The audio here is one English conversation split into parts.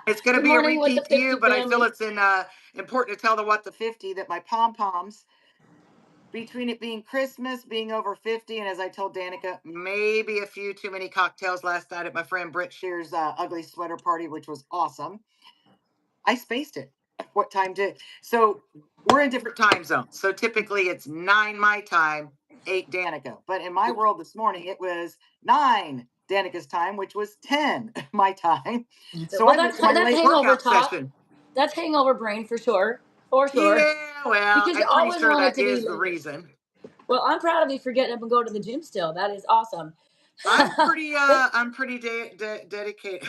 It's going to Good be a morning with the repeat to you, 50 but I feel family. it's important to tell the what the 50 that my pom poms, between it being Christmas, being over 50, and as I told Danica, maybe a few too many cocktails last night at my friend Britt Shear's ugly sweater party, which was awesome. I spaced it. What time did so we're in different time zones. So typically it's 9 my time, 8 Danica. But in my world this morning, it was 9 Danica's time, which was 10 my time. So Well, I missed my that's late hangover workout talk. session. That's hangover brain for sure. For sure. Yeah, well, Because you I'm pretty always sure want it that to be is the later. reason. Well, I'm proud of you for getting up and going to the gym still. That is awesome. But I'm pretty dedicated.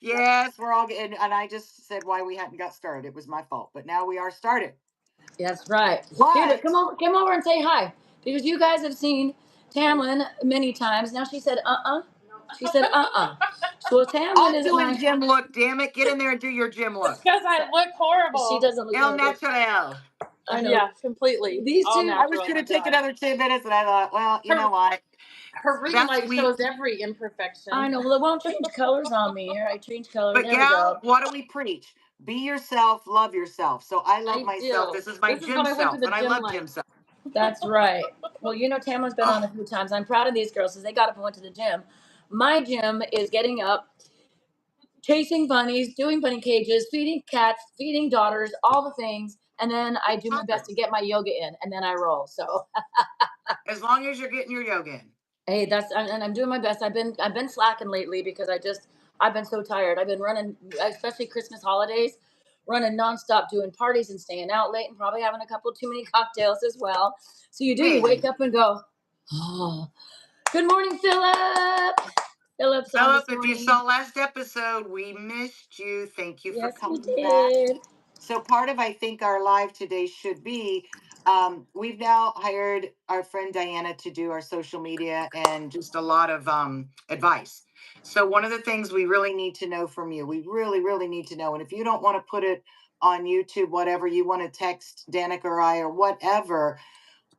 Yes, we're all getting, and I just said why we hadn't got started. It was my fault, but now we are started. that's right. Here, but But come over and say hi. Because you guys have seen Tamlin many times. Now she said, She said, So Tamlin I'm isn't doing my. gym look, damn it. Get in there and do your gym look. Because I look horrible. She doesn't look El that good. natural. I know. Yeah, completely. These All two. I was natural. going to take another 10 minutes, and I thought, well, you know Her, what? her ring That's light sweet. shows every imperfection. I know. Well, it won't change colors on me. Here, I change colors. But There we gal, go. what do we preach? Be yourself, love yourself. So I love I myself. do. This is my This is gym when I went to self, the and I gym love light. gym self. That's right. Well, Tamlin's been on a Oh, few times. I'm proud of these girls because they got up and went to the gym. My gym is getting up, chasing bunnies, doing bunny cages, feeding cats, feeding daughters, all the things. And then I do my best to get my yoga in, and then I roll. So, as long as you're getting your yoga in. hey, and I'm doing my best. I've been slacking lately because I've been so tired. I've been running, especially Christmas holidays, running nonstop, doing parties and staying out late, and probably having a couple too many cocktails as well. So you wake Man, up and go, oh, good morning, Philip. Philip's on Philip, this if you morning. saw last episode, we missed you. Thank you for Yes, we coming back. did. So part of I think our live today should be we've now hired our friend Diana to do our social media and just a lot of advice. So one of the things we really need to know from you, we really, really need to know, and if you don't want to put it on YouTube, whatever, you want to text Danica or I or whatever,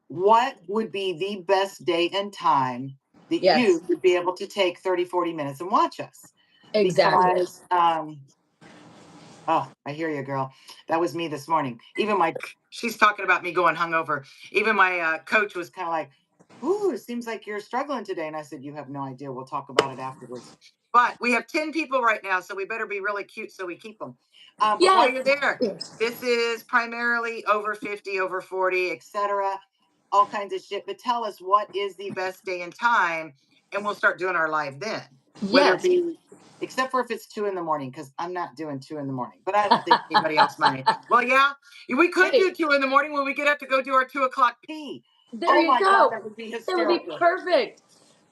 what would be the best date and time that Yes, you would be able to take 30, 40 minutes and watch us? exactly. Because oh, I hear you, girl. That was me this morning. Even she's talking about me going hungover. Even my coach was kind of like, ooh, it seems like you're struggling today. And I said, you have no idea. We'll talk about it afterwards. But we have 10 people right now, so we better be really cute so we keep them. But while Yes. you're there, Yes. this is primarily over 50, over 40, etc. All kinds of shit. But tell us what is the best day and time, and we'll start doing our live then. Whether it Yes. be except for if it's 2 in the morning, because I'm not doing 2 in the morning. But I don't think anybody else might. Well, yeah, we could Hey, do 2 in the morning when we get up to go do our 2 o'clock pee. there Oh you my God, go. that would be That would be hysterical. perfect.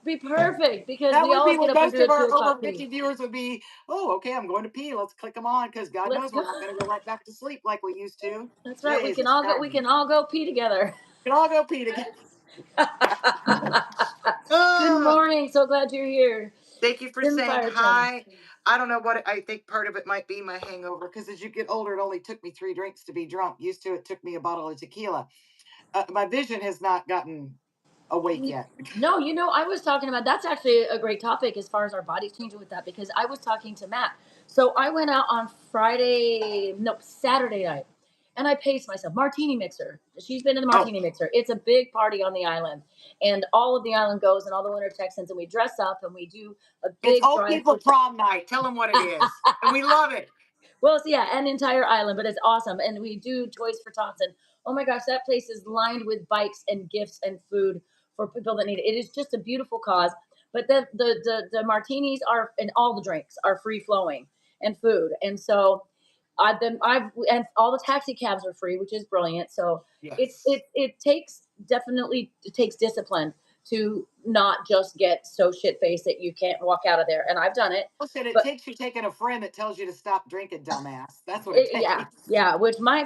Be perfect because That we would be always get what up and most do a of two our over o'clock pee. 50 viewers would be. Oh, okay, I'm going to pee. Let's click them on because God Let's knows we're go. not going to go right back to sleep like we used to. That's right. We can Jesus all go. Christ. We can all go pee together. We can all go pee together. Good Oh, morning. So glad you're here. thank you for Tim saying Fireton. hi. I don't know what I think part of it might be my hangover because as you get older, it only took me 3 drinks to be drunk. Used to, it took me a bottle of tequila. My vision has not gotten awake yet. No, I was talking about that's actually a great topic as far as our bodies changing with that because I was talking to Matt. So I went out on Saturday night, and I paced myself. Martini Mixer. She's been in the Oh, Martini Mixer. It's a big party on the island, and all of the island goes, and all the winter Texans, and we dress up and we do a it's big old people drive-through. prom night. Tell them what it is, and we love it. Well, so yeah, an entire island, but it's awesome. And we do Toys for Tots. And oh my gosh, that place is lined with bikes and gifts and food for people that need it. It is just a beautiful cause. But the martinis are and all the drinks are free flowing and food. And so and all the taxi cabs are free, which is brilliant. So Yes. it takes discipline to not just get so shit faced that you can't walk out of there. And I've done it. Listen, it But takes you taking a friend that tells you to stop drinking, dumbass. That's what it Yeah, takes. yeah. Which my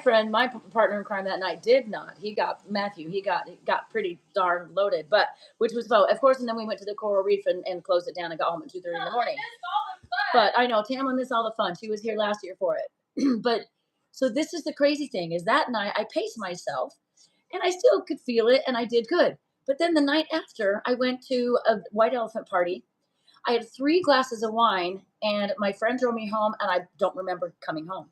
partner in crime that night did not. He got Matthew. He got pretty darn loaded, but which was fun, of course. And then we went to the coral reef and closed it down and got home at 2:30 in the morning. But I know Tamlin missed all the fun. She was here last year for it. But so this is the crazy thing is that night I paced myself, and I still could feel it, and I did good. But then the night after, I went to a white elephant party. I had 3 glasses of wine, and my friend drove me home, and I don't remember coming home.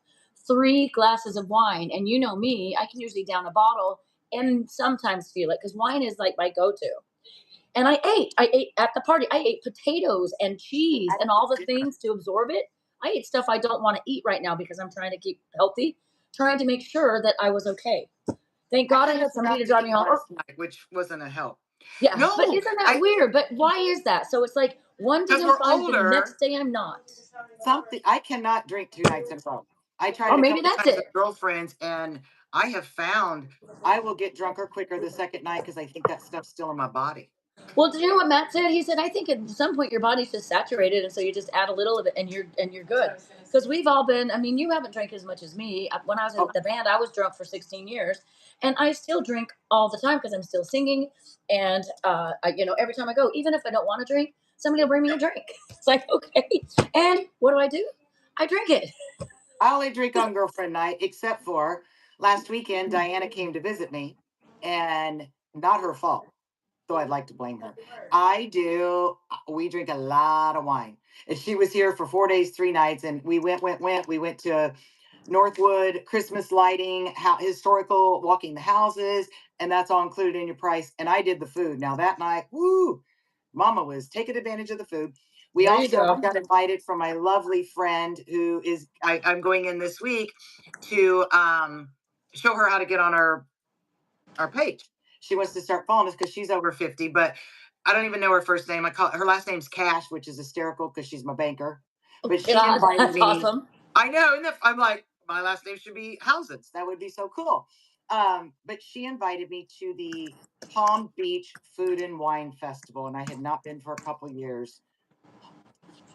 3 glasses of wine, and you know me, I can usually down a bottle and sometimes feel it because wine is like my go-to. And I ate at the party. I ate potatoes and cheese and all the things to absorb it. I ate stuff I don't want to eat right now because I'm trying to keep healthy, trying to make sure that I was okay. Thank I God I kind of had somebody forgot to to drive me eat home. last night, which wasn't a help. Yeah, but No, isn't that I weird? But why is that? So it's like one day because I'm we're fine, the older. next day I'm not. Something I cannot drink 2 nights in a row. I tried Or it a maybe couple that's times it. with girlfriends, and I have found I will get drunker quicker the second night because I think that stuff's still in my body. Well, do you know what Matt said? He said, I think at some point your body's just saturated, and so you just add a little of it, and you're good. Because we've all been. I mean, you haven't drank as much as me. When I was Oh, with the band, I was drunk for 16 years, and I still drink all the time because I'm still singing, and every time I go, even if I don't want to drink, somebody will bring me a drink. It's like okay, and what do? I drink it. I only drink on girlfriend night, except for last weekend. Diana came to visit me, and not her fault. So I'd like to blame her. I do. We drink a lot of wine. And she was here for 4 days, 3 nights, and we went. We went to Northwood, Christmas lighting, historical, walking the houses, and that's all included in your price. And I did the food. Now that night, woo, Mama was taking advantage of the food. We There you also go. got invited from my lovely friend who is. I'm going in this week to show her how to get on our page. She wants to start following us because she's over 50, but I don't even know her first name. I call her last name's Cash, which is hysterical because she's my banker. Oh, But she God, invited that's me. awesome. I know, and I'm like, my last name should be Housens. That would be so cool. But she invited me to the Palm Beach Food and Wine Festival, and I had not been for a couple years.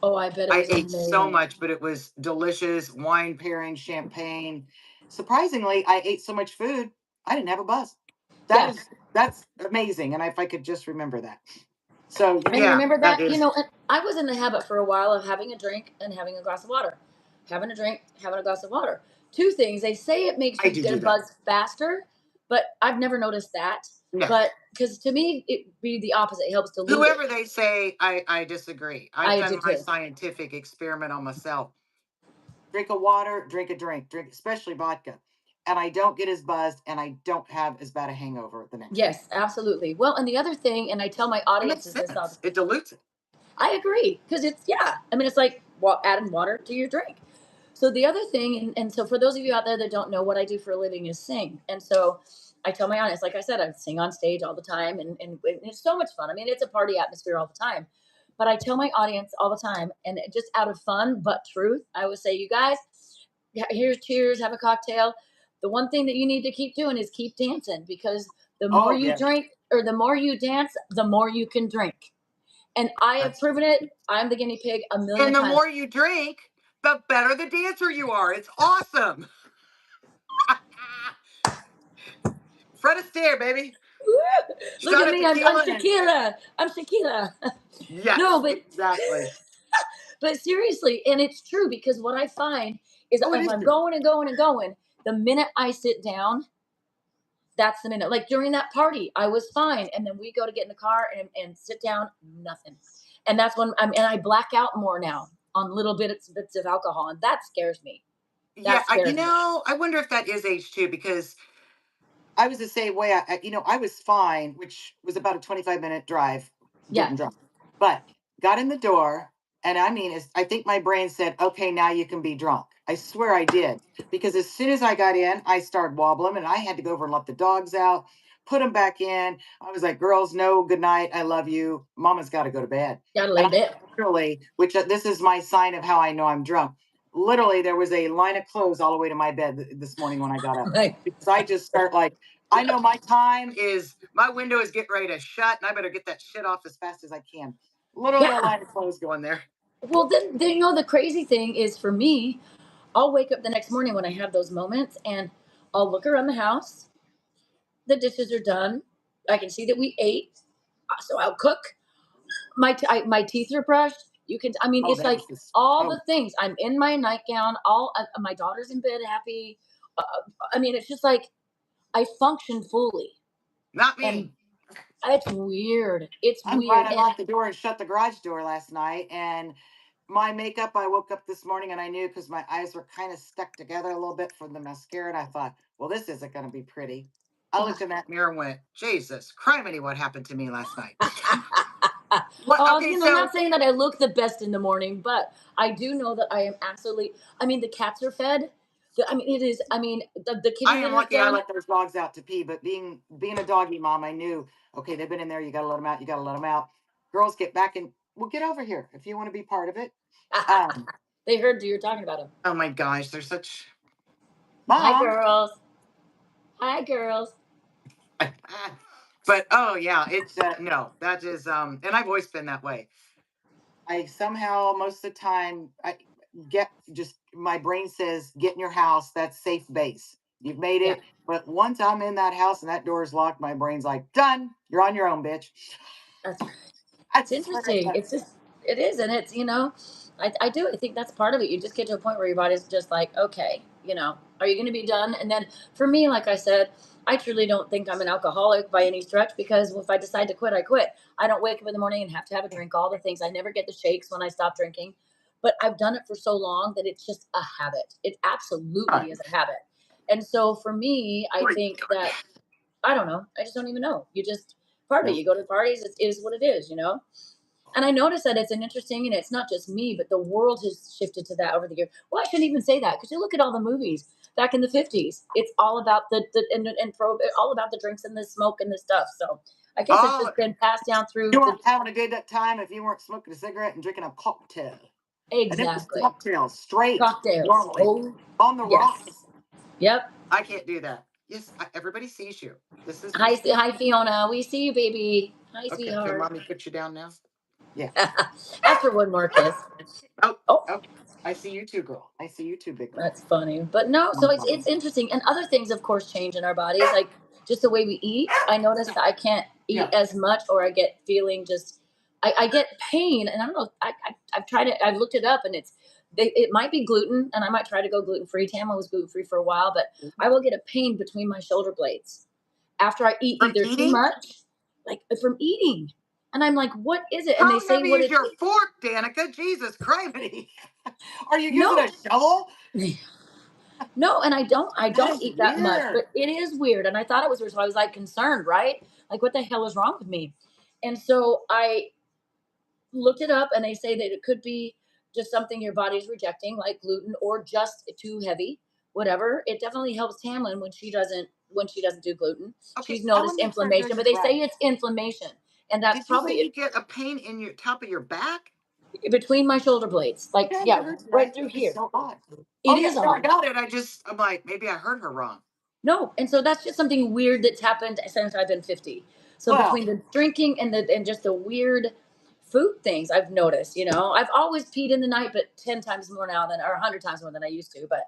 Oh, I bet it I was ate so amazing. much, but it was delicious. Wine pairing, champagne. Surprisingly, I ate so much food, I didn't have a buzz. That Yeah. is that's amazing. And if I could just remember that. So And yeah, remember that that, is and I was in the habit for a while of having a drink and having a glass of water. Having a drink, having a glass of water. Two things. They say it makes I you do get a do that. buzz faster, but I've never noticed that. No. But because to me, it be the opposite. It helps dilute it. Whoever they say, I disagree. I've I do done my too. scientific experiment on myself. Drink a water, drink a drink, especially vodka. And I don't get as buzzed and I don't have as bad a hangover the next day. Yes, absolutely. Well, and the other thing, and I tell my It makes audiences this all the sense. It dilutes it. I agree because it's yeah. I mean, it's like adding water to your drink. So the other thing, and so for those of you out there that don't know, what I do for a living is sing, and so I tell my audience, like I said, I sing on stage all the time, and it's so much fun. I mean, it's a party atmosphere all the time. But I tell my audience all the time, and just out of fun but truth, I always say, you guys, here's cheers, have a cocktail. The one thing that you need to keep doing is keep dancing because the more Oh you yeah, drink or the more you dance, the more you can drink. And I have that's proven it. I'm the guinea pig a million and the times. more you drink, the better the dancer you are. It's awesome. Fred Astaire, baby. Look Shot at at me. I'm tequila and Shakira. I'm Shakira. No, yes, but exactly. seriously, and it's true because what I find is Oh, it if is I'm true. going and going and going, the minute I sit down, that's the minute. Like during that party, I was fine, and then we go to get in the car and sit down, nothing. And that's when I black out more now on little bits of alcohol, and that scares me. Yeah, That scares me. I wonder if that is age too, because I was the same way. I was fine, which was about a 25-minute drive, Yeah, getting drunk, but got in the door. And I mean, I think my brain said, okay, now you can be drunk. I swear I did. Because as soon as I got in, I started wobbling and I had to go over and let the dogs out, put them back in. I was like, girls, no, good night. I love you. Mama's got to go to bed. gotta And lay I bit. literally, which this is my sign of how I know I'm drunk. Literally, there was a line of clothes all the way to my bed this morning when I got up Like, because I just start like, I know my window is getting ready to shut, and I better get that shit off as fast as I can. Literally a yeah. line of clothes going there. Well, then the crazy thing is for me, I'll wake up the next morning when I have those moments, and I'll look around the house. The dishes are done. I can see that we ate, so I'll cook. My teeth are brushed. You can. I mean, Oh, it's that like is just all oh, the things. I'm in my nightgown. All my daughter's in bed, happy. I mean, it's just like I function fully, not and me. It's weird. It's I'm glad weird. I And locked the door and shut the garage door last night. And my makeup, I woke up this morning and I knew because my eyes were kind of stuck together a little bit from the mascara. And I thought, well, this isn't going to be pretty. I looked in that mirror and went, Jesus, criminy, what happened to me last night? What? oh, Okay, I'm so not saying that I look the best in the morning, but I do know that I am absolutely. I mean, the cats are fed. I mean, it is. I mean, the kitty I am litter's lucky I done. let those dogs out to pee, but being a doggy mom, I knew, okay, they've been in there, you gotta let them out, you gotta let them out. Girls get back and well, get over here if you want to be part of it. Um, They heard you were talking about them. oh my gosh, they're such Hi, mom. girls. Hi, girls. But oh yeah, it's no, that is and I've always been that way. I somehow most of the time I get just my brain says get in your house, that's safe base. You've made Yeah, it. But once I'm in that house and that door is locked, my brain's like, done. You're on your own, bitch. that's I it's swear to interesting. God. It's just it is, and it's I do. I think that's part of it. You just get to a point where your body's just like, okay, are you going to be done? And then for me, like I said, I truly don't think I'm an alcoholic by any stretch because if I decide to quit, I quit. I don't wake up in the morning and have to have a drink. All the things. I never get the shakes when I stop drinking, but I've done it for so long that it's just a habit. It absolutely is a habit. And so for me, I think that I don't know. I just don't even know. You just party. No. You go to parties. It is what it is. And I noticed that it's an interesting, and it's not just me, but the world has shifted to that over the years. Well, I shouldn't even say that because you look at all the movies back in the 50s. It's all about the and all about the drinks and the smoke and the stuff. So I guess it's Oh, just been passed down through you the weren't having a good time if you weren't smoking a cigarette and drinking a cocktail. And it was exactly cocktails straight, cocktails. normally Oh on the yes, rocks. yep. I can't do that. Yes, everybody sees you. This is Hi, this is hi Fiona. We see you, baby. Hi, okay. Can sweetheart. mommy put you down now? Yeah. After one more kiss. Oh, Oh, oh, I see you too, girl. I see you too, big girl. that's funny. But no, so it's interesting. And other things, of course, change in our bodies, like just the way we eat. I notice that I can't eat Yeah. as much, or I get feeling just, I get pain. And I don't know, I've tried it, I've looked it up, and it might be gluten, and I might try to go gluten free. Tamla was gluten free for a while, but I will get a pain between my shoulder blades after I eat From either too eating? much, like from eating. And I'm like, what is it? And they How say heavy what is it your fork, Danica? Jesus Christ. Are you using a no. shovel? No, and I That don't is eat that much, weird. but it is weird. And I thought it was weird. So I was like concerned, right? Like, what the hell is wrong with me? And so I looked it up, and they say that it could be just something your body's rejecting, like gluten, or just too heavy, whatever. It definitely helps Tamlin when she doesn't do gluten. Okay, She's I want noticed to make sure I'm doing inflammation, but this they right. say it's inflammation. And that's Did you say probably you get a pain in your top of your back? between my shoulder blades. Like, Yeah, I've yeah, never right right. through It's here. so odd. It Oh yeah, is no, I odd. got it. I'm like, maybe I heard her wrong. No, and so that's just something weird that's happened since I've been 50. So Well, between the drinking and just the weird food things I've noticed, I've always peed in the night, but 10 times more now than or 100 times more than I used to. But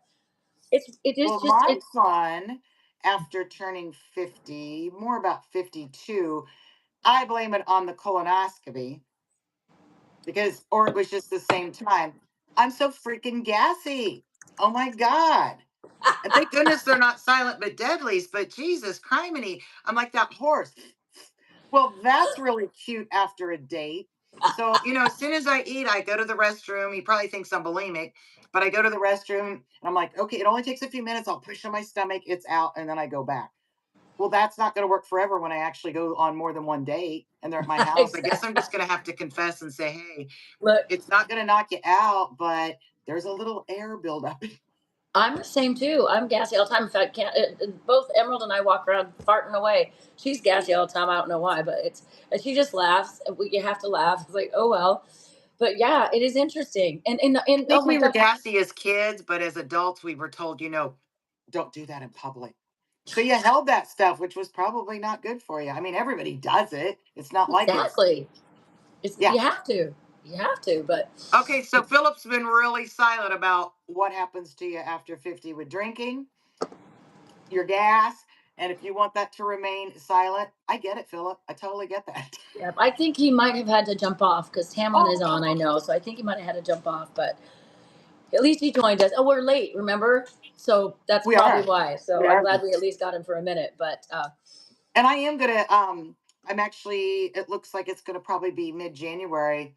it is well, just my it. son, after turning 50, more about 52, I blame it on the colonoscopy or it was just the same time. I'm so freaking gassy. Oh my God. And thank goodness they're not silent but deadlies, but Jesus criminy. I'm like that horse. Well, that's really cute after a date. So, as soon as I eat, I go to the restroom. He probably thinks I'm bulimic, but I go to the restroom and I'm like, okay, it only takes a few minutes. I'll push on my stomach, it's out, and then I go back. Well, that's not going to work forever when I actually go on more than one date and they're at my house. I guess I'm Exactly. just going to have to confess and say, hey, Look, it's not going to knock you out, but there's a little air buildup. I'm the same too. I'm gassy all the time. In fact, both Emerald and I walk around farting away. She's gassy all the time. I don't know why, but and she just laughs. You have to laugh. It's like, oh well. But yeah, it is interesting. I And think oh my we were gosh, gassy as kids, but as adults, we were told, don't do that in public. So you held that stuff, which was probably not good for you. I mean, everybody does it. It's not like it's, exactly. It's yeah. you have to. You have to, but Okay, so Philip's been really silent about what happens to you after 50 with drinking, your gas. And if you want that to remain silent, I get it, Philip. I totally get that. yeah, I think he might have had to jump off because Tamlin is on, I Oh, know. So I think he might have had to jump off, but at least he joined us. Oh, we're late, remember? So that's we probably are. why. We So I'm are. glad we at least got him for a minute. But And I am gonna I'm actually, it looks like it's going to probably be mid-January.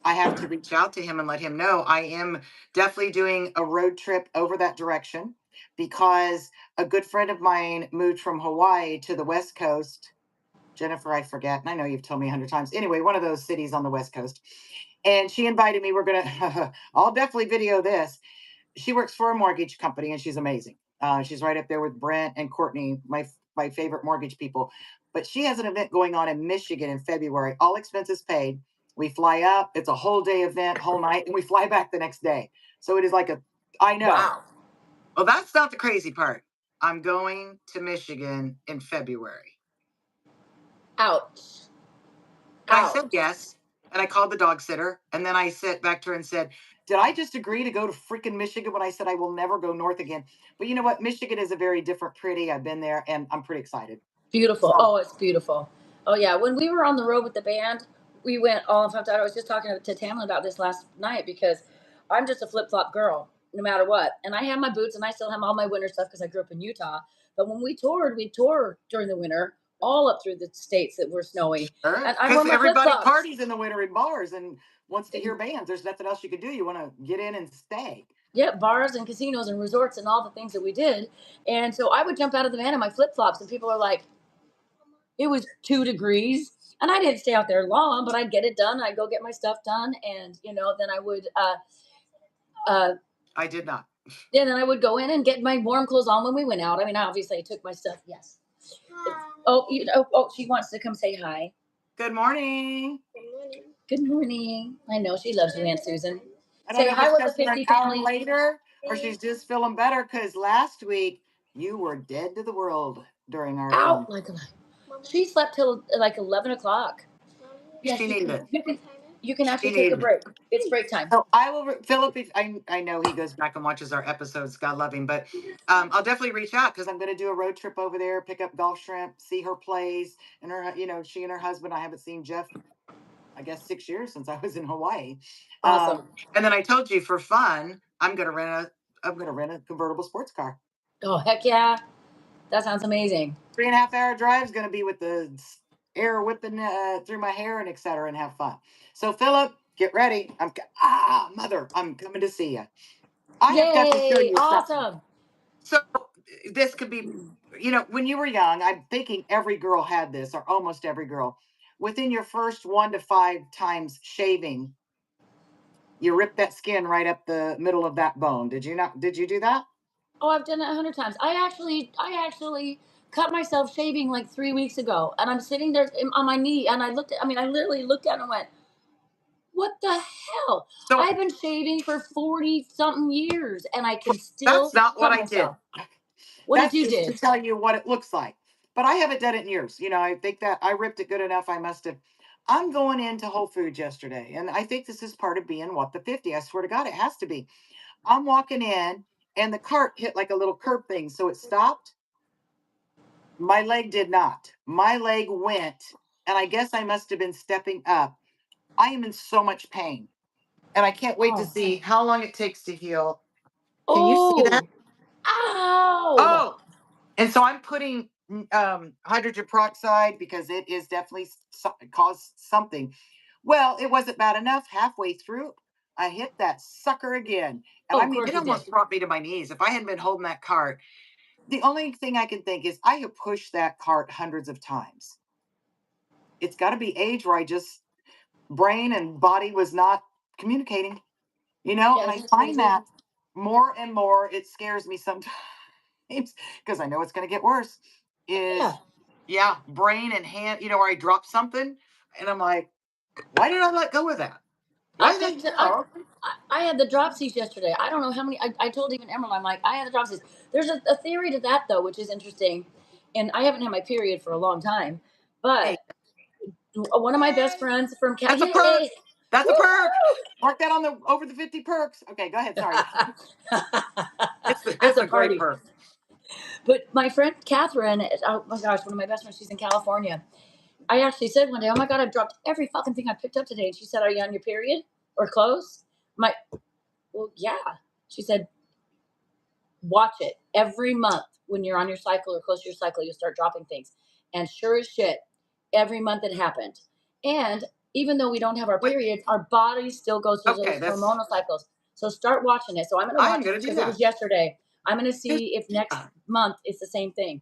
I have to reach out to him and let him know I am definitely doing a road trip over that direction because a good friend of mine moved from Hawaii to the West Coast. Jennifer, I forget. And I know you've told me 100 times. Anyway, one of those cities on the West Coast. And she invited me. We're going to, I'll definitely video this. She works for a mortgage company and she's amazing. She's right up there with Brent and Courtney, my favorite mortgage people. But she has an event going on in Michigan in February, all expenses paid. We fly up, it's a whole day event, whole night, and we fly back the next day. So it is like a, I know. Wow. Well, that's not the crazy part. I'm going to Michigan in February. Ouch. And I Ouch. said yes. And I called the dog sitter. And then I sat back to her and said, did I just agree to go to freaking Michigan when I said I will never go north again? But you know what? Michigan is a very different, pretty. I've been there and I'm pretty excited. Beautiful. So Oh, it's beautiful. Oh yeah. When we were on the road with the band, we went all in fact, I was just talking to Tamlin about this last night because I'm just a flip flop girl, no matter what. And I have my boots and I still have all my winter stuff because I grew up in Utah. But when we toured during the winter, all up through the states that were snowy. sure. And I wore Because my flip everybody flops. parties in the winter in bars and wants to hear bands. There's nothing else you can do. You want to get in and stay. Yeah, bars and casinos and resorts and all the things that we did. And so I would jump out of the van in my flip flops, and people are like, it was 2 degrees. And I didn't stay out there long, but I'd get it done. I'd go get my stuff done. And, then I would, I did not. then I would go in and get my warm clothes on when we went out. I mean, obviously I took my stuff. Yes. Oh, she wants to come say hi. Good morning. Good morning. I know she loves you, Aunt Susan. I don't Say know if hi it's with the because we're an 50 hour family. later or she's just feeling better because last week you were dead to the world during our Out like a She slept till like 11 o'clock. Yes, she needed it. you can She actually take a needed it. break. It's break time. So I will, Philip. If I know he goes back and watches our episodes. God love him, but I'll definitely reach out because I'm going to do a road trip over there, pick up Gulf Shrimp, see her plays, and her, she and her husband. I haven't seen Jeff, I guess 6 years since I was in Hawaii. Awesome. And then I told you for fun, I'm going to rent a convertible sports car. Oh heck yeah, that sounds amazing. 3.5 hour drive is going to be with the air whipping through my hair and etc. and have fun. So Philip, get ready. Mother, I'm coming to see you. I have got to show Yay! you something. Awesome. So this could be, when you were young, I'm thinking every girl had this, or almost every girl. Within your first 1 to 5 times shaving, you rip that skin right up the middle of that bone. Did you not? Did you do that? Oh, I've done it 100 times. I actually cut myself shaving like 3 weeks ago, and I'm sitting there on my knee, and I literally looked at it and went, "What the hell? So I've been shaving for 40 something years, and I can that's still not what cut I did. myself." What did That's you just to do? tell you what it looks like. But I haven't done it in years. I think that I ripped it good enough. I must have. I'm going into Whole Foods yesterday, and I think this is part of being what the 50. I swear to God, it has to be. I'm walking in, and the cart hit like a little curb thing, so it stopped. My leg did not. My leg went, and I guess I must have been stepping up. I am in so much pain, and I can't wait to Oh, see how long it takes to heal. Can you see that? oh, ow! Oh, and so I'm putting hydrogen peroxide because it is definitely caused something. Well, it wasn't bad enough. Halfway through, I hit that sucker again. And Oh, I of mean, course it you did. almost brought me to my knees. If I hadn't been holding that cart, the only thing I can think is I have pushed that cart hundreds of times. It's got to be age where I just, brain and body was not communicating, Yeah, and I isn't it find crazy? that more and more it scares me sometimes because I know it's going to get worse. Yeah. Is yeah, brain and hand, where I drop something and I'm like, why did I let go of that? Why I did picked. I had the dropsies yesterday. I don't know how many. I told even Emerald, I'm like, I had the dropsies. There's a theory to that though, which is interesting. And I haven't had my period for a long time, Hey, but one of my best friends from that's a perk. Yay! That's a perk. Woo! Mark that on the over the 50 perks. Okay, go ahead. Sorry. That's It's a a great party. perk. But my friend Catherine, oh my gosh, one of my best friends, she's in California. I actually said one day, "Oh my god, I've dropped every fucking thing I picked up today." And she said, "Are you on your period or close?" My, well, yeah. She said, "Watch it every month when you're on your cycle or close to your cycle, you'll start dropping things." And sure as shit, every month it happened. And even though we don't have our Wait, periods, our body still goes through okay, those that's hormonal cycles. So start watching it. So I'm going to I am watch gonna do because it was that. yesterday. I'm going to It's- see if next yeah, month it's the same thing.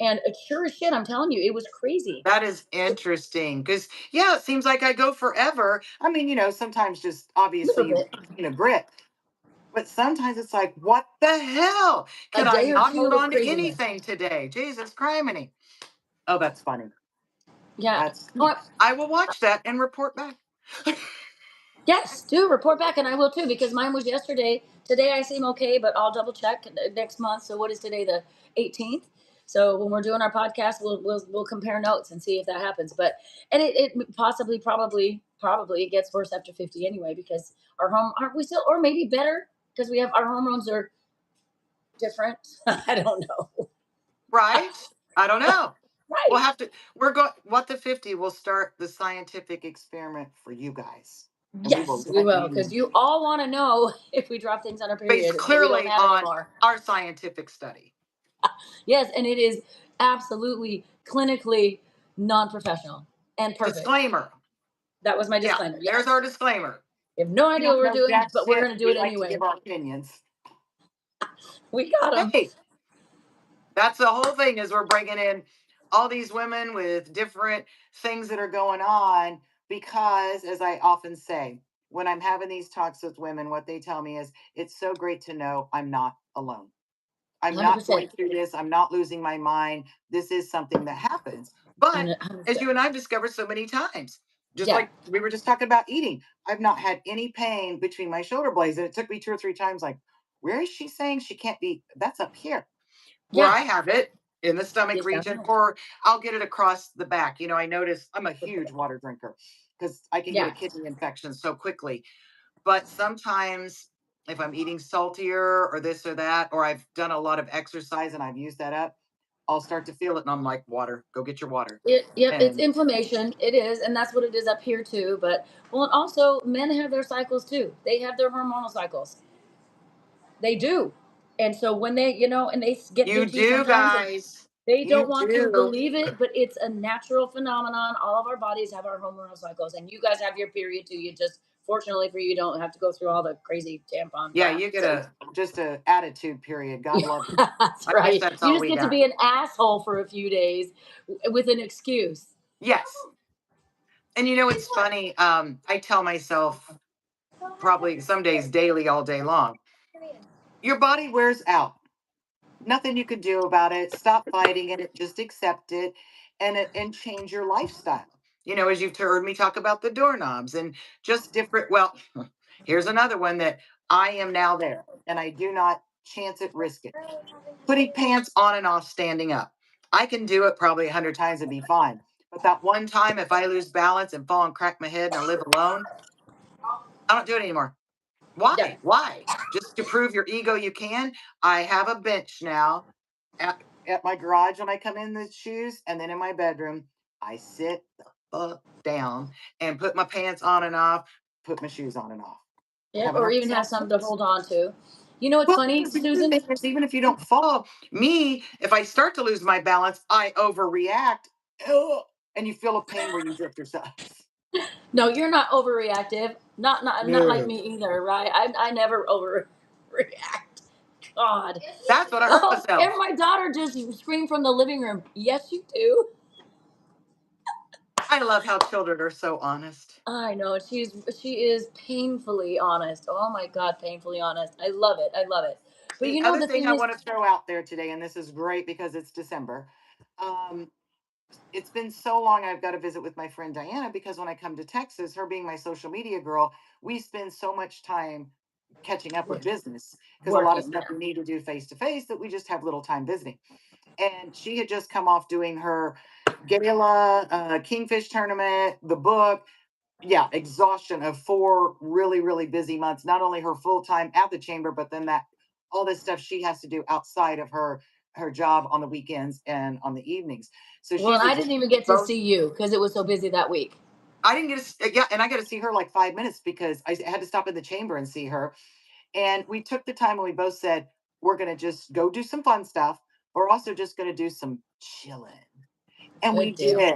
And sure as shit, I'm telling you, it was crazy. that is interesting because yeah, it seems like I go forever. I mean, sometimes just A little obviously you bit, gain a grip, but sometimes it's like, what the hell? a Can I day or not two hold of on to craziness. anything today? Jesus criminy. Oh, that's funny. Yeah. That's Oh, I will watch that and report back. yes, do report back, and I will too because mine was yesterday. Today I seem okay, but I'll double check next month. So what is today, the 18th? So when we're doing our podcast, we'll compare notes and see if that happens. But and it possibly probably it gets worse after 50 anyway because our home aren't we still or maybe better because we have our hormones are different. I don't know. Right? I don't know. We'll Right. have to we're going what the 50 will start the scientific experiment for you guys. And we will Yes, we let will you because you all want to know if we drop things on our based period that we don't clearly have on anymore. our scientific study. Yes, and it is absolutely clinically non-professional and perfect. Disclaimer. That was my Yeah, disclaimer. there's Yes. our disclaimer. We have no We idea what don't we're know doing, jack but we're shit. going to do We it like to anyway. give our opinions. We got them. Hey, that's the whole thing is we're bringing in all these women with different things that are going on because as I often say, when I'm having these talks with women, what they tell me is it's so great to know I'm not alone. I'm not 100%. going through this. I'm not losing my mind. This is something that happens. But as 100%. you and I've discovered so many times, just Yeah. like we were just talking about eating, I've not had any pain between my shoulder blades. And it took me two or three times, like, where is she saying she can't be? That's up here where Yeah. I have it in the stomach It's down region, here. or I'll get it across the back. I notice I'm a huge water drinker because I can get a Yeah. kidney infection so quickly. But sometimes if I'm eating saltier or this or that, or I've done a lot of exercise and I've used that up, I'll start to feel it. And I'm like, water, go get your water. Yep, it's And inflammation. It is, and that's what it is up here too. But well, and also men have their cycles too. They have their hormonal cycles. They do. And so when they, and they get you bitchy do, sometimes and guys. they don't You want to do. believe it, but it's a natural phenomenon. All of our bodies have our hormonal cycles, and you guys have your period too. You just, fortunately for you, don't have to go through all the crazy tampon Yeah, crap. you get So, a just a attitude period. God love you. that's I guess right. that's You all just we get to got. be an asshole for a few days with an excuse. Yes. And it's funny. I tell myself probably some days daily, all day long, your body wears out. Nothing you can do about it. Stop fighting it. Just accept it, and change your lifestyle. As you've heard me talk about the doorknobs and just different. Well, here's another one that I am now there, and I do not chance it, risk it. Putting pants on and off, standing up. I can do it probably 100 times and be fine. But that one time, if I lose balance and fall and crack my head and I live alone, I don't do it anymore. Yeah. Why? Why? Just to prove your ego you can? I have a bench now at my garage when I come in the shoes, and then in my bedroom, I sit the fuck down and put my pants on and off, put my shoes on and off. Yep. Have a Or nice even have soft something to place. hold on to. You know what's Well, funny, because the other thing Susan? is, even if you don't fall, if I start to lose my balance, I overreact. Ugh, and you feel a pain where you drift yourself. No, you're not overreactive. Not like No. me either, right? I never overreact. God. That's what I hurt Oh, and myself. my daughter just screamed from the living room. Yes, you do. I love how children are so honest. I know. She is painfully honest. Oh my God, painfully honest. I love it. I love it. But The other the thing thing I is, want to throw out there today, and this is great because it's December. Um, it's been so long. I've got to visit with my friend Diana because when I come to Texas, her being my social media girl, we spend so much time catching up with business because a lot of working. stuff Yeah. we need to do face to face that we just have little time visiting. And she had just come off doing her gala, Kingfish tournament, the book. Yeah, exhaustion of 4 really busy months. Not only her full time at the chamber, but then that all this stuff she has to do outside of her job on the weekends and on the evenings. So Well, and she's I didn't even get to see exhausted. you because it was so busy that week. I didn't get to, yeah, and I got to see her like 5 minutes because I had to stop in the chamber and see her. And we took the time and we both said, we're going to just go do some fun stuff. We're also just going to do some chilling. And we Good deal. did.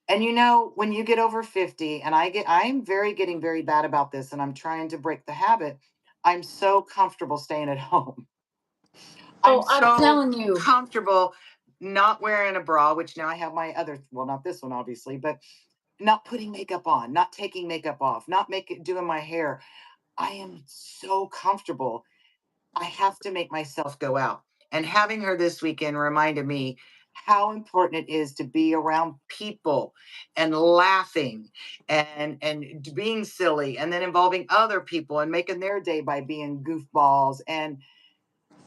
And when you get over 50, and I'm getting very bad about this, and I'm trying to break the habit. I'm so comfortable staying at home. I'm Oh, I'm so telling you. comfortable not wearing a bra, which now I have my other, well, not this one, obviously, but not putting makeup on, not taking makeup off, not doing my hair. I am so comfortable. I have to make myself go out. And having her this weekend reminded me how important it is to be around people and laughing and being silly and then involving other people and making their day by being goofballs. And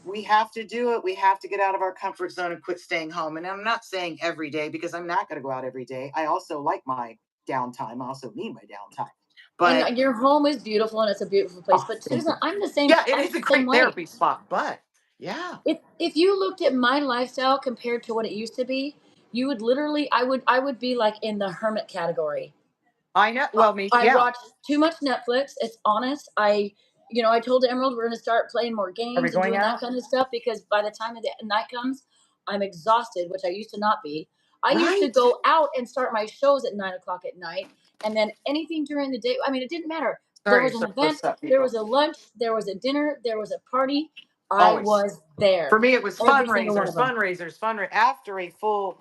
we have to do it. We have to get out of our comfort zone and quit staying home. And I'm not saying every day because I'm not going to go out every day. I also like my downtime. I also need my downtime. But And your home is beautiful and it's a beautiful place. oh, But thank Susan, you. I'm the same. Yeah, it I'm is the a same great way. therapy spot. But yeah, If you looked at my lifestyle compared to what it used to be, you would literally, I would be like in the hermit category. I know. Well, me, I yeah. watch too much Netflix. It's honest. I told Emerald we're going to start playing more Are we games and going doing that out? kind of stuff because by the time the night comes, I'm exhausted, which I used to not be. I used to Right. go out and start my shows at 9 o'clock at night, and then anything during the day. I mean, it didn't matter. There Sorry, you're was an so event, close up, there people. was a lunch, there was a dinner, there was a party. I Always. was there. For me, it was Every single one fundraisers, of them. fundraisers, after a full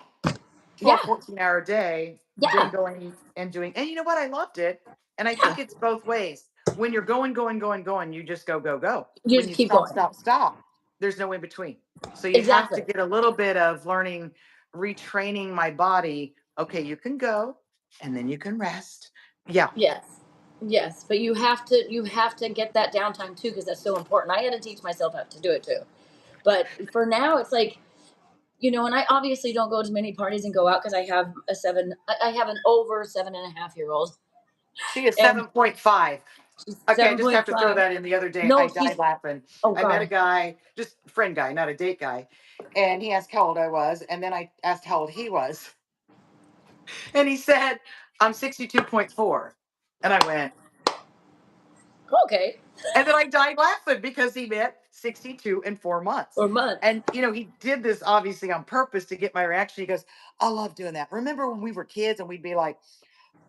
Yeah, 12, 14-hour day, then yeah. going and doing. And you know what? I loved it. And I Yeah. think it's both ways. When you're going, going, going, going, you just go, go, go. You When just you keep stop, going. stop, stop, there's no in between. So you have to Exactly. get a little bit of learning, retraining my body. Okay, you can go and then you can rest. Yeah. Yes. Yes, but you have to get that downtime too because that's so important. I had to teach myself how to do it too. But for now it's like, and I obviously don't go to many parties and go out because I have an over 7.5 year old She is and 7.5. she's Okay, I just have to throw 7.5. that in. The other day, No, I she's died laughing. oh I met a god. guy, just friend guy, not a date guy, and he asked how old I was, and then I asked how old he was, and he said, "I'm 62.4," and I went, Okay. and then I died laughing because he meant 62 in 4 months. Or months. And he did this obviously on purpose to get my reaction. He goes, "I love doing that. Remember when we were kids and we'd be like,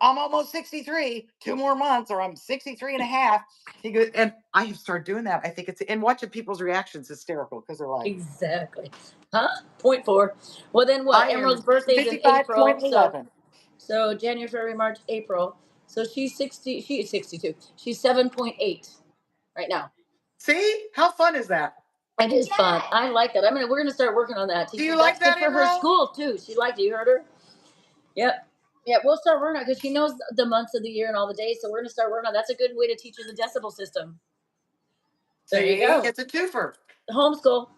I'm almost 63, 2 more months, or I'm 63 and a half." He goes, and I have started doing that. I think and watching people's reactions hysterical because they're like, Exactly. Huh? Point four. Well then what? I am Emerald's birthday's in April, so 55.11. January, February, March, April. So she's 60. She is 62. She's 7.8 right now. See? How fun is that? It is fun. I like that. We're gonna start working on that. Do you That's like good that, for her Emerald? school too. She liked it. You heard her. Yep. Yeah, we'll start working on it because she knows the months of the year and all the days. So we're gonna start working on. That's a good way to teach her the decibel system. There you See? go. It's a twofer. Homeschool.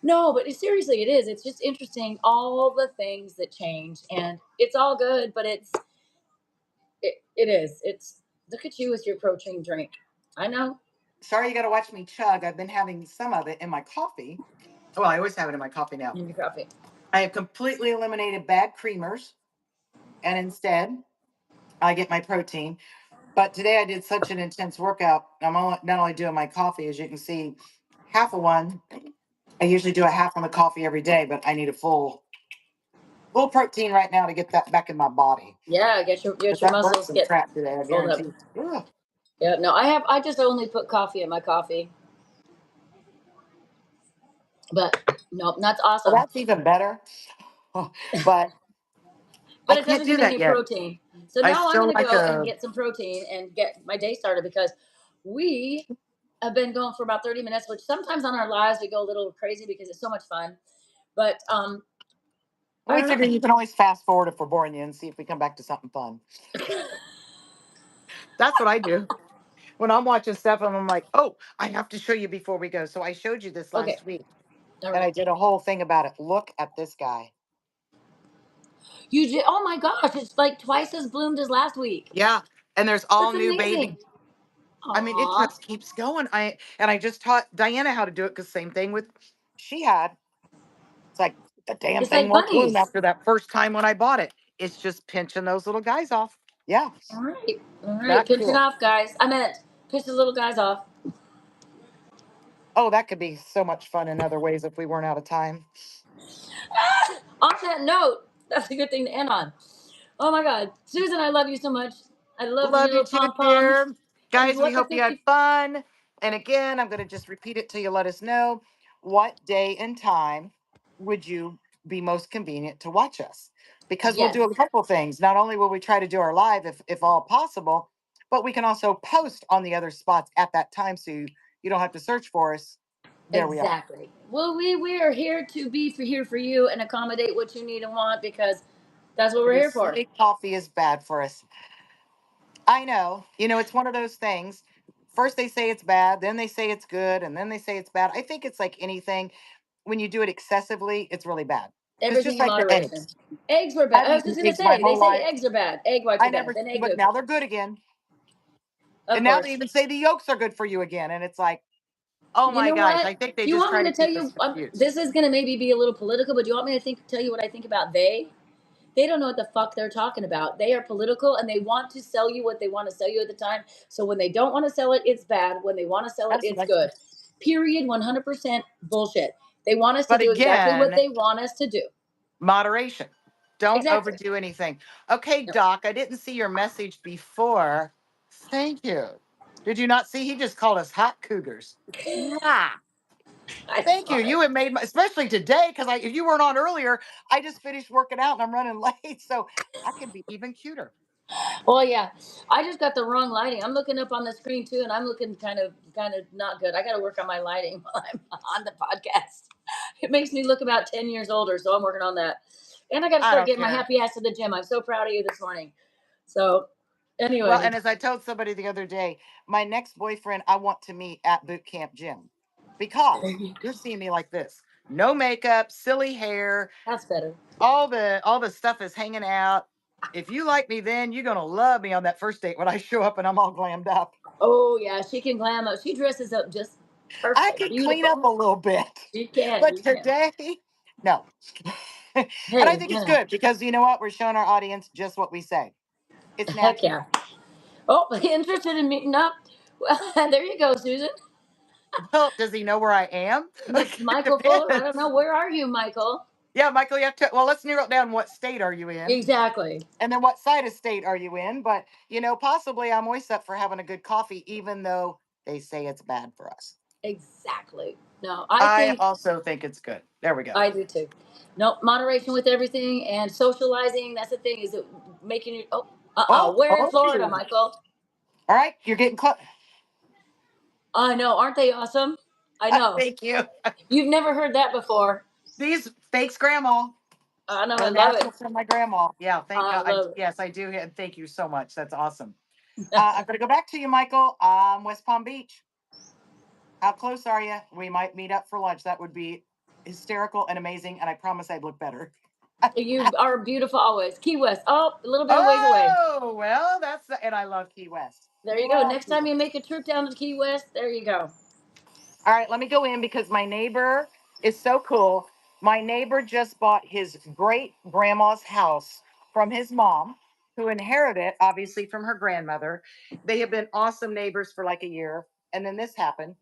No, but seriously, it is. It's just interesting all the things that change, and it's all good. But it is. It's look at you with your protein drink. I know. Sorry you got to watch me chug. I've been having some of it in my coffee. Well, I always have it in my coffee now. In your coffee. I have completely eliminated bad creamers, and instead, I get my protein. But today I did such an intense workout. Not only doing my coffee, as you can see, half of one. I usually do a half on the coffee every day, but I need a full protein right now to get that back in my body. Yeah, get your But get your that burnt muscles some get crap today, I filled up. guarantee. Ugh. Yeah, no, I just only put coffee in my coffee. But no, that's Well, awesome. that's even better. But I But it can't doesn't do give me that any yet. protein. So I now I'm still gonna like go and a. get some protein and get my day started because we have been going for about 30 minutes, which sometimes on our lives we go a little crazy because it's so much fun. But I We don't figure know. you can always fast forward if we're boring you and see if we come back to something fun. That's what I do. When I'm watching stuff, I'm like, oh, I have to show you before we go. So I showed you this Okay. last week, All and right. I did a whole thing about it. Look at this guy. You did oh my gosh, it's like twice as bloomed as last week. Yeah, and there's all That's new amazing. baby. I mean, it Aw. just keeps going. I just taught Diana how to do it because same thing with she had. It's like the damn It's thing like won't bloom bunnies. after that first time when I bought it. It's just pinching those little guys off. Yeah, All right. All right. that Pinch it cool. off, guys. I meant pinch the little guys off. Oh, that could be so much fun in other ways if we weren't out of time. On that note, that's a good thing to end on. Oh my God, Susan, I love you so much. I love your Love you little too, pom poms. dear. And Guys, we what the hope you had 50? fun. And again, I'm going to just repeat it till you let us know what day and time would you be most convenient to watch us? Because we'll Yes, do a couple things. Not only will we try to do our live if all possible, but we can also post on the other spots at that time so you don't have to search for us. There we are. exactly. Well, we are here to be for here for you and accommodate what you need and want because that's what we're They here for. say coffee is bad for us. I know. It's one of those things. First they say it's bad, then they say it's good, and then they say it's bad. I think it's like anything. When you do it excessively, it's really bad. Because Everything just in like the moderation. eggs, Eggs were bad. I've I was eaten just gonna eggs my say they whole say life. eggs are bad. Egg whites I are bad. never, Then egg but yolks now are they're bad. good again. Of And now they course. even say the yolks are good for you again. And it's like, oh You my know gosh, what? I think they Do you just want try me to to tell keep us you? confused. This is gonna maybe be a little political, but do you want me to tell you what I think about they? They don't know what the fuck they're talking about. They are political and they want to sell you what they want to sell you at the time. So when they don't want to sell it, it's bad. When they want to sell it, That's it's nice. good. Period. 100% bullshit. They want us to But do exactly what again, they want us to do. moderation. Don't Exactly. overdo anything. Okay, No, Doc, I didn't see your message before. Thank you. Did you not see? He just called us hot cougars. Mwah. I Thank you. saw it. You have made my, especially today, because if you weren't on earlier, I just finished working out and I'm running late. So I can be even cuter. Well, yeah, I just got the wrong lighting. I'm looking up on the screen too, and I'm looking kind of not good. I got to work on my lighting while I'm on the podcast. It makes me look about 10 years older, so I'm working on that. And I got to I start don't getting my care. happy ass to the gym. I'm so proud of you this morning. So, Well, anyway, and as I told somebody the other day, my next boyfriend I want to meet at boot camp gym because you're seeing me like this. No makeup, silly hair, that's better. all the stuff is hanging out. If you like me then, you're gonna love me on that first date when I show up and I'm all glammed up. Oh yeah, she can glam up. She dresses up just I perfect, can clean up beautiful. a little bit. She can. But You can. today, no. And I Hey, think you it's know, good because you know what? We're showing our audience just what we say. It's heck natural. yeah. Oh, interested in meeting up? Well, there you go, Susan. Well, does he know where I am? It Michael Fuller. I don't know. depends. Where are you, Michael? Yeah, Michael, you have to. Well, let's narrow it down. What state are you in? Exactly. And then what side of state are you in? But, possibly I'm always up for having a good coffee, even though they say it's bad for us. Exactly. No, I I think also think it's good. There we go. I do too. No, moderation with everything and socializing. That's the thing, is it making you, oh, Oh, we're in oh. Florida, Michael. All right. You're getting close. I know. Aren't they awesome? I know. Thank you. You've never heard that before. These fakes grandma. I know. I They're love it. natural from my grandma. Yeah, thank I God. love Yes, I do. And thank you so much. That's awesome. it. I'm going to go back to you, Michael. West Palm Beach. How close are you? We might meet up for lunch. That would be hysterical and amazing. And I promise I'd look better. You are beautiful always. Key West. Oh, a little bit of ways away. Oh, well, and I love Key West. There you go. Love Next Key time you West. make a trip down to Key West, there you go. All right, let me go in because my neighbor is so cool. My neighbor just bought his great grandma's house from his mom, who inherited it, obviously, from her grandmother. They have been awesome neighbors for like a year. And then this happened.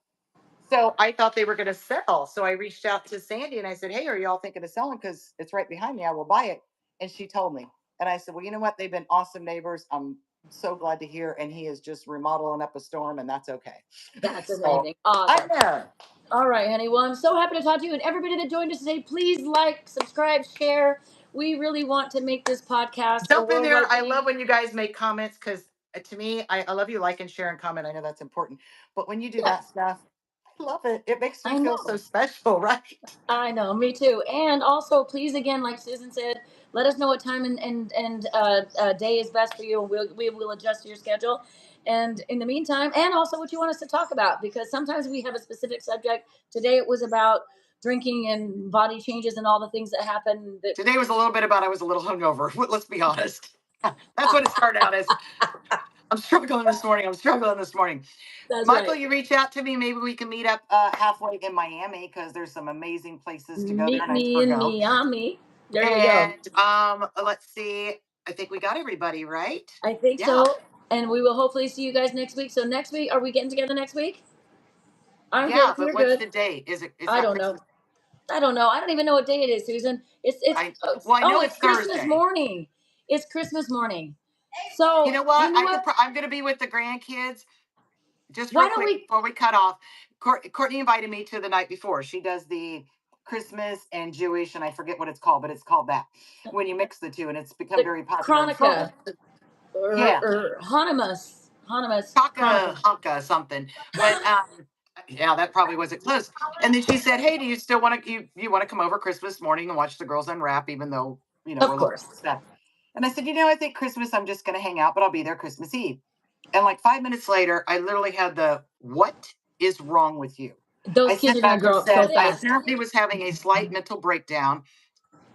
So I thought they were going to sell. So I reached out to Sandy and I said, "Hey, are y'all thinking of selling? Because it's right behind me. I will buy it." And she told me. And I said, "Well, you know what? They've been awesome neighbors. I'm so glad to hear." And he is just remodeling up a storm, and that's okay. That's So amazing. I Awesome. know. All right, honey. Well, I'm so happy to talk to you and everybody that joined us today. Please like, subscribe, share. We really want to make this podcast a Jump in there. worldwide I thing. love when you guys make comments because to me, I love you like and share and comment. I know that's important. But when you do Yeah, that stuff, I love it. It makes me I feel so know. special, right? I know, me too. And also, please, again, like Susan said, let us know what time and day is best for you, and we will adjust your schedule. And in the meantime, and also what you want us to talk about, because sometimes we have a specific subject. Today it was about drinking and body changes and all the things that happen. That Today was a little bit about I was a little hungover. Let's be honest. That's what it started out as. I'm struggling this morning. I'm struggling this morning. that's Michael, right. you reach out to me. Maybe we can meet up halfway in Miami because there's some amazing places to go there, Meet and I me in forgo. Miami. There you go. And let's see. I think we got everybody right. I think Yeah, so. And we will hopefully see you guys next week. So next week, are we getting together next week? I'm good yeah. if But you're what's good. the date? Is I that don't Christmas? know. I don't know. I don't even know what day it is, Susan. It's Well, I know it's it's Christmas Thursday. morning. It's Christmas morning. So You know what? you know what? I'm going to be with the grandkids. Just real Why don't quick we? before we cut off, Courtney invited me to the night before. She does the Christmas and Jewish, and I forget what it's called, but it's called that when you mix the two, and it's become The very popular in Chronica Florida. Yeah, or Hanamas Taka Chronica. Hunka something. But yeah, that probably wasn't close. And then she said, "Hey, do you still want to you want to come over Christmas morning and watch the girls unwrap, even though we're Of a little course. upset?" And I said, I think Christmas I'm just going to hang out, but I'll be there Christmas Eve. And like 5 minutes later, I literally had the "What is wrong with you?" I Those kids sent are going to back and grow up so said I fast. apparently was having a slight mental breakdown.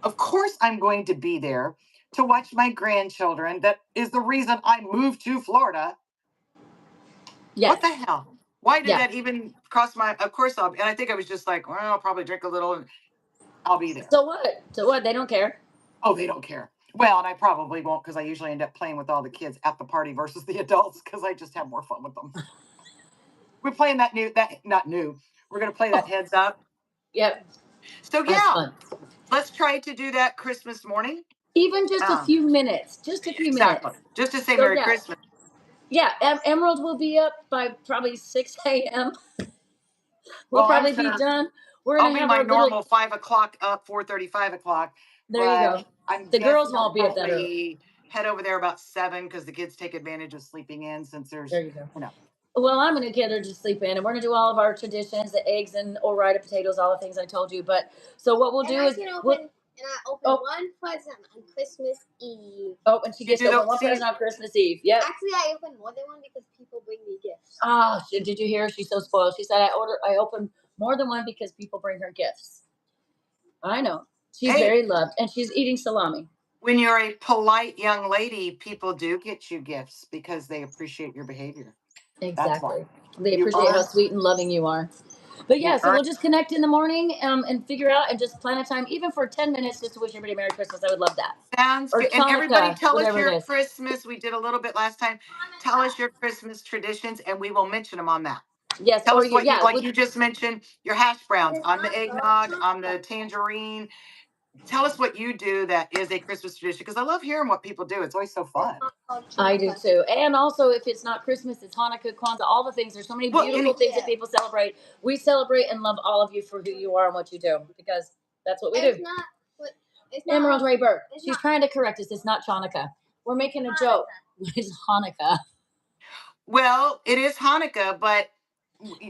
Of course, I'm going to be there to watch my grandchildren. That is the reason I moved to Florida. What Yes. the hell? Why did Yeah. that even cross my? Of course, and I think I was just like, well, I'll probably drink a little and I'll be there. So what? So what? They don't care. Oh, they don't care. Well, and I probably won't because I usually end up playing with all the kids at the party versus the adults because I just have more fun with them. We're playing that not new. We're gonna play that Oh, heads up. yep. So That's yeah, fun. let's try to do that Christmas morning. Even just a Um, few minutes. Just a few exactly. minutes. Just to say So Merry yeah. Christmas. Yeah. Emerald will be up by probably 6 a.m. We'll Well, I'm probably be sure done. We're I'll gonna be have my our little. normal 5 o'clock up, 4:30, 5 o'clock. There you But go. I'm The girls guessing I'll won't be up that early. probably head over there about 7 because the kids take advantage of sleeping in since there's There you go. you know. Well, I'm gonna get her to sleep in, and we're gonna do all of our traditions, the eggs and orida potatoes, all the things I told you. But so what we'll do is I open oh one present on Christmas Eve. oh, and she You gets do to the open one see present on Christmas Eve. Yep. Actually, I open more than one because people bring me gifts. Ah, did you hear? She's so spoiled. She said I opened more than one because people bring her gifts. I know. She's hey, very loved, and she's eating salami. when you're a polite young lady, people do get you gifts because they appreciate your behavior. That's why. Exactly. They You appreciate how earn sweet and loving you are. But you yeah, so earn we'll just connect in the morning and figure out and just plan a time, even for 10 minutes, just to wish everybody Merry Christmas. I would love that. sounds Or good. And everybody Chanukah, tell us whatever it your is. Christmas. We did a little bit last time. Tell us your Christmas traditions and we will mention them on that. Yes, Tell or us what you yeah, like you just mentioned, your hash browns. I'm the eggnog, I'm the tangerine. Tell us what you do that is a Christmas tradition because I love hearing what people do. It's always so fun. I do too. And also, if it's not Christmas, it's Hanukkah, Kwanzaa, all the things. There's so many Well, beautiful things that people celebrate. We celebrate and love all of you for who you are and what you do because that's what we do. It's not Emerald Rayberg, it's she's not- trying to correct us. It's not Chanukah. We're making a joke. It's Hanukkah. well, it is Hanukkah, but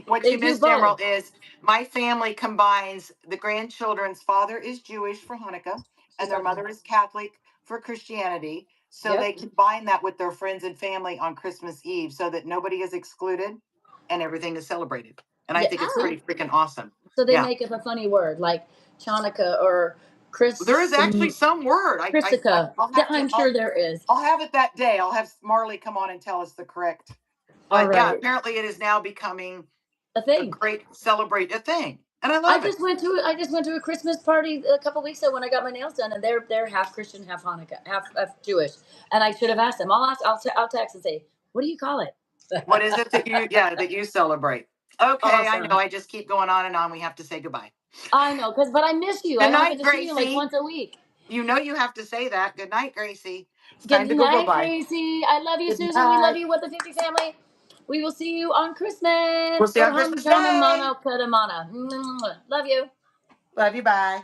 what They you do missed, both. Emerald, is my family combines the grandchildren's father is Jewish for Hanukkah She's and their talking. mother is Catholic for Christianity. So Yep. they combine that with their friends and family on Christmas Eve so that nobody is excluded and everything is celebrated. And I Yeah. think it's See? pretty freaking awesome. So they Yeah. make up a funny word like Chanukah or There is actually some word. I'll have to. I'm sure there is. I'll have it that day. I'll have Marley come on and tell us the correct. All But yeah, right. apparently it is now becoming A a thing. great celebrate a thing, and I I love it. I just went to a Christmas party a couple weeks ago when I got my nails done, and they're half Christian, half Hanukkah, half Jewish. And I should have asked them. I'll text and say, what do you call it? What is it that you celebrate? Okay, I know. Awesome. I just keep going on and on. We have to say goodbye. I know, but I miss you. I Good don't get night, to see you like Gracie. once a week. You know you have to say that. Good night, Gracie. It's Good time to go night, bye. Gracie. I love you, Good Susan. We love night. you with the 50 family. We will see you on Christmas. We'll see you on Christmas Day. Love you. Love you. Bye.